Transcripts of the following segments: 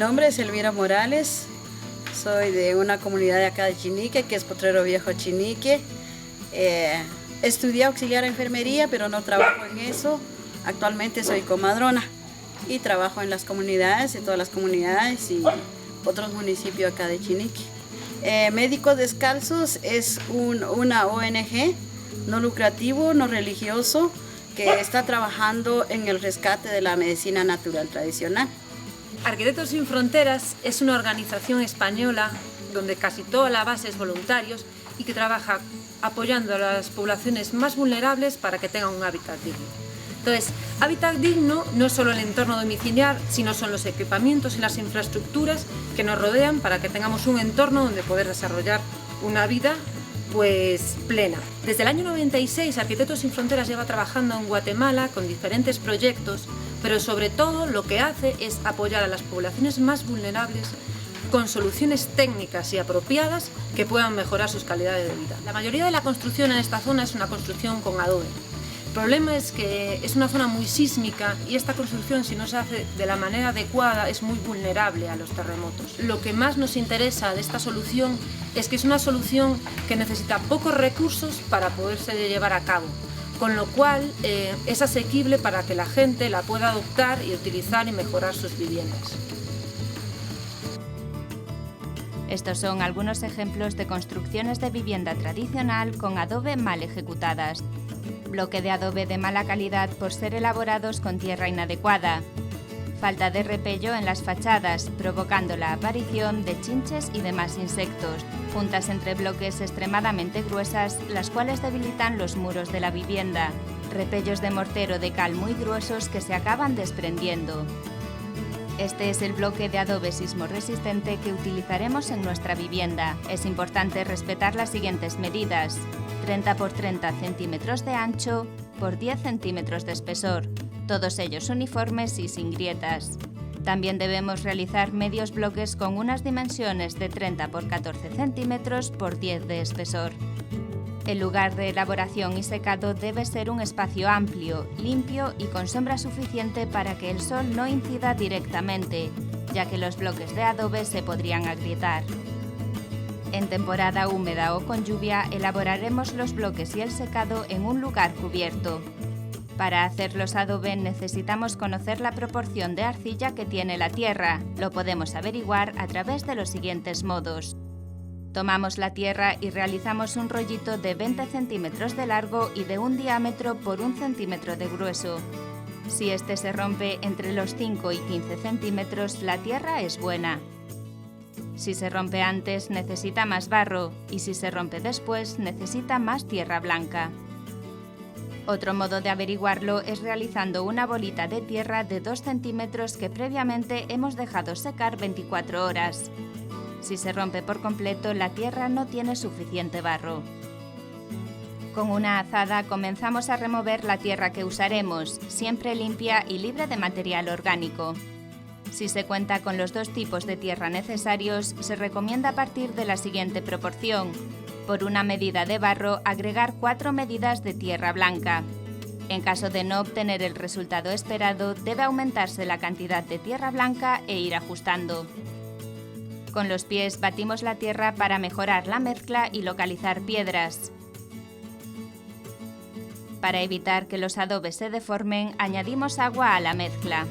nombre es Elvira Morales, soy de una comunidad de acá de Chinique, que es Potrero Viejo Chinique. Estudié auxiliar de enfermería, pero no trabajo en eso. Actualmente soy comadrona y trabajo en las comunidades, en todas las comunidades y otros municipios acá de Chinique. Médicos Descalzos es una ONG no lucrativo, no religioso, que está trabajando en el rescate de la medicina natural tradicional. Arquitectos Sin Fronteras es una organización española donde casi toda la base es voluntarios y que trabaja apoyando a las poblaciones más vulnerables para que tengan un hábitat digno. Entonces, hábitat digno no es solo el entorno domiciliar, sino son los equipamientos y las infraestructuras que nos rodean para que tengamos un entorno donde poder desarrollar una vida plena. Desde el año 96, Arquitectos Sin Fronteras lleva trabajando en Guatemala con diferentes proyectos, pero sobre todo lo que hace es apoyar a las poblaciones más vulnerables con soluciones técnicas y apropiadas que puedan mejorar sus calidades de vida. La mayoría de la construcción en esta zona es una construcción con adobe. El problema es que es una zona muy sísmica y esta construcción, si no se hace de la manera adecuada, es muy vulnerable a los terremotos. Lo que más nos interesa de esta solución es que es una solución que necesita pocos recursos para poderse llevar a cabo, con lo cual es asequible para que la gente la pueda adoptar y utilizar y mejorar sus viviendas. Estos son algunos ejemplos de construcciones de vivienda tradicional con adobe mal ejecutadas. Bloque de adobe de mala calidad por ser elaborados con tierra inadecuada. Falta de repello en las fachadas, provocando la aparición de chinches y demás insectos, juntas entre bloques extremadamente gruesas, las cuales debilitan los muros de la vivienda. Repellos de mortero de cal muy gruesos que se acaban desprendiendo. Este es el bloque de adobe sismo resistente que utilizaremos en nuestra vivienda. Es importante respetar las siguientes medidas: 30 por 30 centímetros de ancho por 10 centímetros de espesor, todos ellos uniformes y sin grietas. También debemos realizar medios bloques con unas dimensiones de 30 por 14 centímetros por 10 de espesor. El lugar de elaboración y secado debe ser un espacio amplio, limpio y con sombra suficiente para que el sol no incida directamente, ya que los bloques de adobe se podrían agrietar. En temporada húmeda o con lluvia elaboraremos los bloques y el secado en un lugar cubierto. Para hacer los adobe necesitamos conocer la proporción de arcilla que tiene la tierra. Lo podemos averiguar a través de los siguientes modos. Tomamos la tierra y realizamos un rollito de 20 centímetros de largo y de un diámetro por 1 centímetro de grueso. Si este se rompe entre los 5 y 15 centímetros, la tierra es buena. Si se rompe antes, necesita más barro, y si se rompe después, necesita más tierra blanca. Otro modo de averiguarlo es realizando una bolita de tierra de 2 centímetros que previamente hemos dejado secar 24 horas. Si se rompe por completo, la tierra no tiene suficiente barro. Con una azada comenzamos a remover la tierra que usaremos, siempre limpia y libre de material orgánico. Si se cuenta con los 2 tipos de tierra necesarios, se recomienda partir de la siguiente proporción. Por una medida de barro, agregar 4 medidas de tierra blanca. En caso de no obtener el resultado esperado, debe aumentarse la cantidad de tierra blanca e ir ajustando. Con los pies batimos la tierra para mejorar la mezcla y localizar piedras. Para evitar que los adobes se deformen, añadimos agua a la mezcla.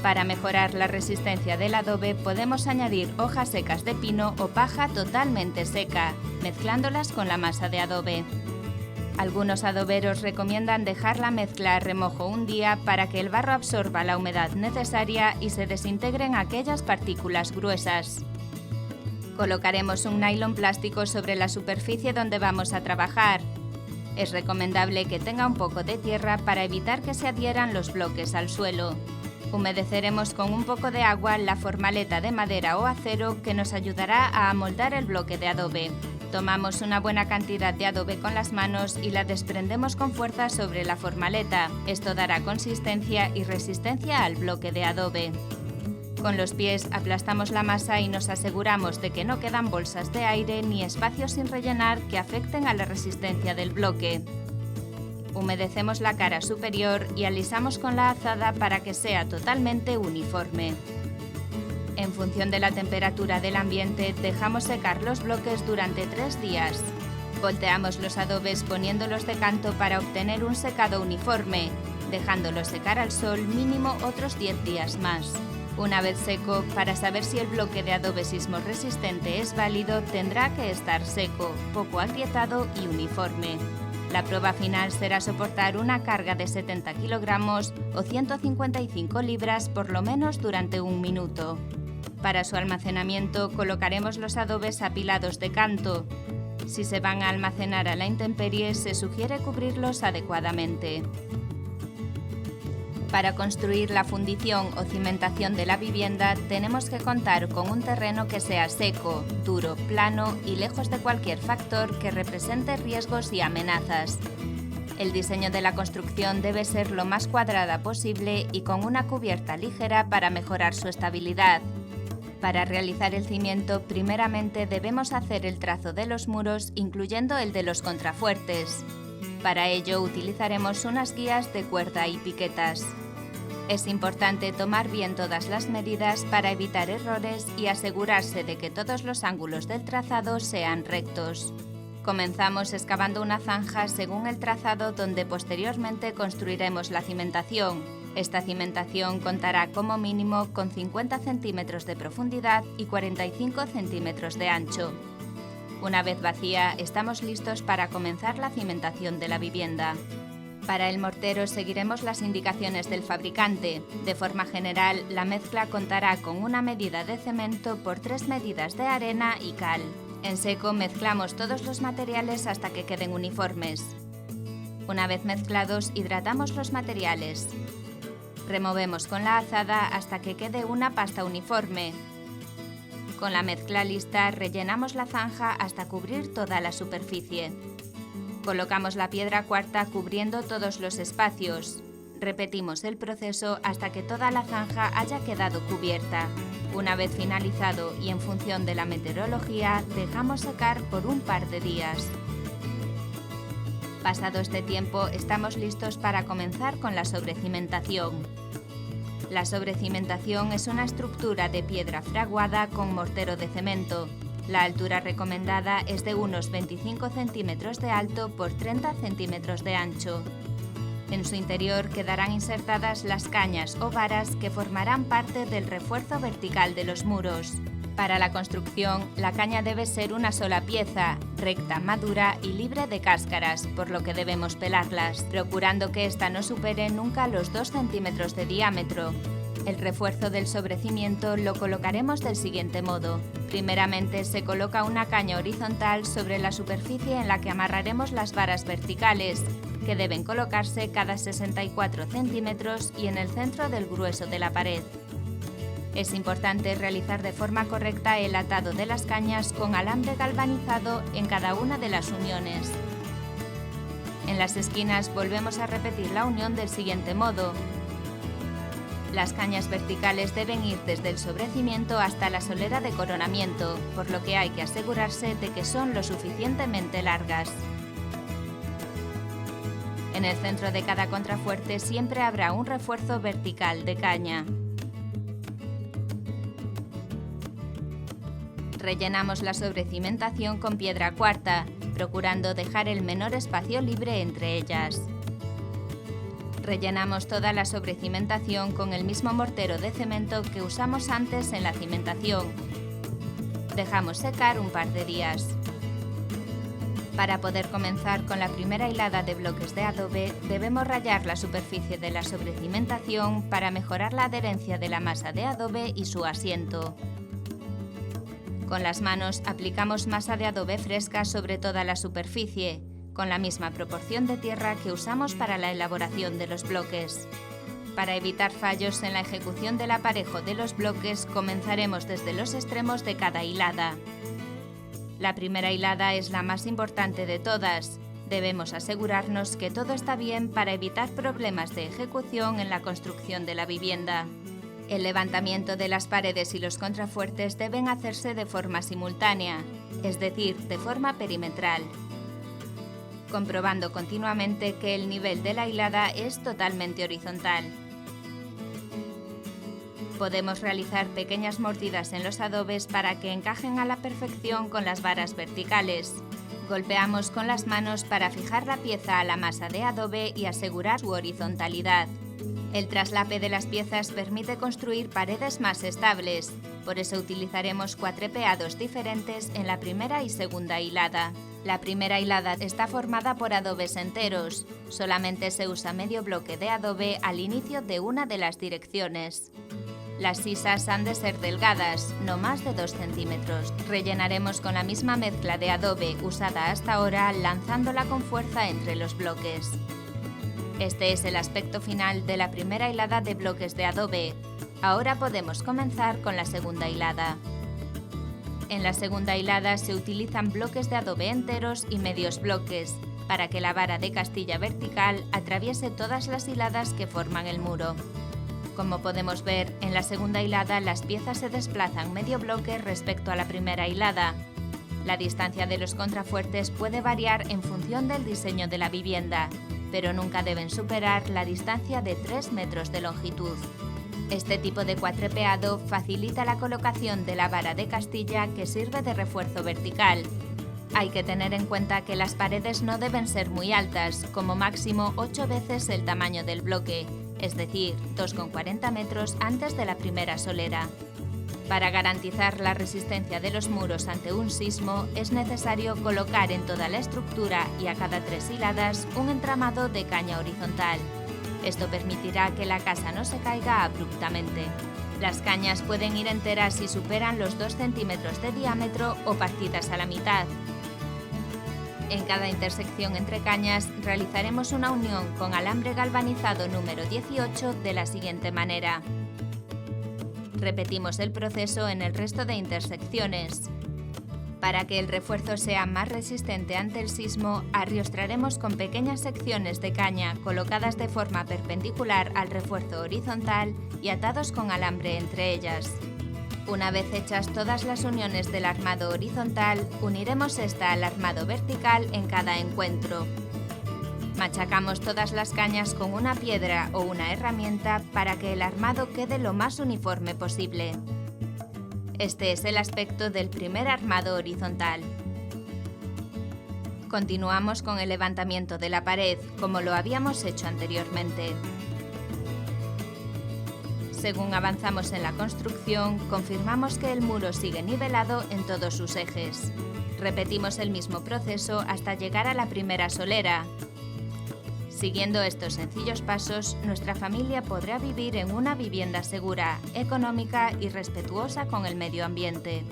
Para mejorar la resistencia del adobe podemos añadir hojas secas de pino o paja totalmente seca, mezclándolas con la masa de adobe. Algunos adoberos recomiendan dejar la mezcla a remojo un día para que el barro absorba la humedad necesaria y se desintegren aquellas partículas gruesas. Colocaremos un nylon plástico sobre la superficie donde vamos a trabajar. Es recomendable que tenga un poco de tierra para evitar que se adhieran los bloques al suelo. Humedeceremos con un poco de agua la formaleta de madera o acero que nos ayudará a amoldar el bloque de adobe. Tomamos una buena cantidad de adobe con las manos y la desprendemos con fuerza sobre la formaleta. Esto dará consistencia y resistencia al bloque de adobe. Con los pies aplastamos la masa y nos aseguramos de que no quedan bolsas de aire ni espacios sin rellenar que afecten a la resistencia del bloque. Humedecemos la cara superior y alisamos con la azada para que sea totalmente uniforme. En función de la temperatura del ambiente, dejamos secar los bloques durante 3 días. Volteamos los adobes poniéndolos de canto para obtener un secado uniforme, dejándolos secar al sol mínimo otros 10 días más. Una vez seco, para saber si el bloque de adobe sismo resistente es válido, tendrá que estar seco, poco agrietado y uniforme. La prueba final será soportar una carga de 70 kilogramos o 155 libras por lo menos durante 1 minuto. Para su almacenamiento colocaremos los adobes apilados de canto. Si se van a almacenar a la intemperie, se sugiere cubrirlos adecuadamente. Para construir la fundición o cimentación de la vivienda, tenemos que contar con un terreno que sea seco, duro, plano y lejos de cualquier factor que represente riesgos y amenazas. El diseño de la construcción debe ser lo más cuadrada posible y con una cubierta ligera para mejorar su estabilidad. Para realizar el cimiento, primeramente debemos hacer el trazo de los muros, incluyendo el de los contrafuertes. Para ello utilizaremos unas guías de cuerda y piquetas. Es importante tomar bien todas las medidas para evitar errores y asegurarse de que todos los ángulos del trazado sean rectos. Comenzamos excavando una zanja según el trazado donde posteriormente construiremos la cimentación. Esta cimentación contará como mínimo con 50 centímetros de profundidad y 45 centímetros de ancho. Una vez vacía, estamos listos para comenzar la cimentación de la vivienda. Para el mortero seguiremos las indicaciones del fabricante. De forma general, la mezcla contará con una medida de cemento por 3 medidas de arena y cal. En seco mezclamos todos los materiales hasta que queden uniformes. Una vez mezclados, hidratamos los materiales. Removemos con la azada hasta que quede una pasta uniforme. Con la mezcla lista, rellenamos la zanja hasta cubrir toda la superficie. Colocamos la piedra cuarta cubriendo todos los espacios. Repetimos el proceso hasta que toda la zanja haya quedado cubierta. Una vez finalizado y en función de la meteorología, dejamos secar por un par de días. Pasado este tiempo, estamos listos para comenzar con la sobrecimentación. La sobrecimentación es una estructura de piedra fraguada con mortero de cemento. La altura recomendada es de unos 25 centímetros de alto por 30 centímetros de ancho. En su interior quedarán insertadas las cañas o varas que formarán parte del refuerzo vertical de los muros. Para la construcción, la caña debe ser una sola pieza, recta, madura y libre de cáscaras, por lo que debemos pelarlas, procurando que ésta no supere nunca los 2 centímetros de diámetro. El refuerzo del sobrecimiento lo colocaremos del siguiente modo. Primeramente se coloca una caña horizontal sobre la superficie en la que amarraremos las varas verticales, que deben colocarse cada 64 centímetros y en el centro del grueso de la pared. Es importante realizar de forma correcta el atado de las cañas con alambre galvanizado en cada una de las uniones. En las esquinas volvemos a repetir la unión del siguiente modo. Las cañas verticales deben ir desde el sobrecimiento hasta la solera de coronamiento, por lo que hay que asegurarse de que son lo suficientemente largas. En el centro de cada contrafuerte siempre habrá un refuerzo vertical de caña. Rellenamos la sobrecimentación con piedra cuarta, procurando dejar el menor espacio libre entre ellas. Rellenamos toda la sobrecimentación con el mismo mortero de cemento que usamos antes en la cimentación. Dejamos secar un par de días. Para poder comenzar con la primera hilada de bloques de adobe, debemos rayar la superficie de la sobrecimentación para mejorar la adherencia de la masa de adobe y su asiento. Con las manos aplicamos masa de adobe fresca sobre toda la superficie, con la misma proporción de tierra que usamos para la elaboración de los bloques. Para evitar fallos en la ejecución del aparejo de los bloques, comenzaremos desde los extremos de cada hilada. La primera hilada es la más importante de todas. Debemos asegurarnos que todo está bien para evitar problemas de ejecución en la construcción de la vivienda. El levantamiento de las paredes y los contrafuertes deben hacerse de forma simultánea, es decir, de forma perimetral, comprobando continuamente que el nivel de la hilada es totalmente horizontal. Podemos realizar pequeñas mordidas en los adobes para que encajen a la perfección con las varas verticales. Golpeamos con las manos para fijar la pieza a la masa de adobe y asegurar su horizontalidad. El traslape de las piezas permite construir paredes más estables, por eso utilizaremos cuatrepeados diferentes en la primera y segunda hilada. La primera hilada está formada por adobes enteros. Solamente se usa medio bloque de adobe al inicio de una de las direcciones. Las sisas han de ser delgadas, no más de 2 centímetros. Rellenaremos con la misma mezcla de adobe usada hasta ahora, lanzándola con fuerza entre los bloques. Este es el aspecto final de la primera hilada de bloques de adobe. Ahora podemos comenzar con la segunda hilada. En la segunda hilada se utilizan bloques de adobe enteros y medios bloques, para que la vara de castilla vertical atraviese todas las hiladas que forman el muro. Como podemos ver, en la segunda hilada las piezas se desplazan medio bloque respecto a la primera hilada. La distancia de los contrafuertes puede variar en función del diseño de la vivienda, pero nunca deben superar la distancia de 3 metros de longitud. Este tipo de cuatrepeado facilita la colocación de la vara de castilla que sirve de refuerzo vertical. Hay que tener en cuenta que las paredes no deben ser muy altas, como máximo 8 veces el tamaño del bloque, es decir, 2,40 metros antes de la primera solera. Para garantizar la resistencia de los muros ante un sismo, es necesario colocar en toda la estructura y a cada 3 hiladas un entramado de caña horizontal. Esto permitirá que la casa no se caiga abruptamente. Las cañas pueden ir enteras si superan los 2 centímetros de diámetro o partidas a la mitad. En cada intersección entre cañas realizaremos una unión con alambre galvanizado número 18 de la siguiente manera. Repetimos el proceso en el resto de intersecciones. Para que el refuerzo sea más resistente ante el sismo, arriostraremos con pequeñas secciones de caña colocadas de forma perpendicular al refuerzo horizontal y atados con alambre entre ellas. Una vez hechas todas las uniones del armado horizontal, uniremos esta al armado vertical en cada encuentro. Machacamos todas las cañas con una piedra o una herramienta para que el armado quede lo más uniforme posible. Este es el aspecto del primer armado horizontal. Continuamos con el levantamiento de la pared, como lo habíamos hecho anteriormente. Según avanzamos en la construcción, confirmamos que el muro sigue nivelado en todos sus ejes. Repetimos el mismo proceso hasta llegar a la primera solera. Siguiendo estos sencillos pasos, nuestra familia podrá vivir en una vivienda segura, económica y respetuosa con el medio ambiente.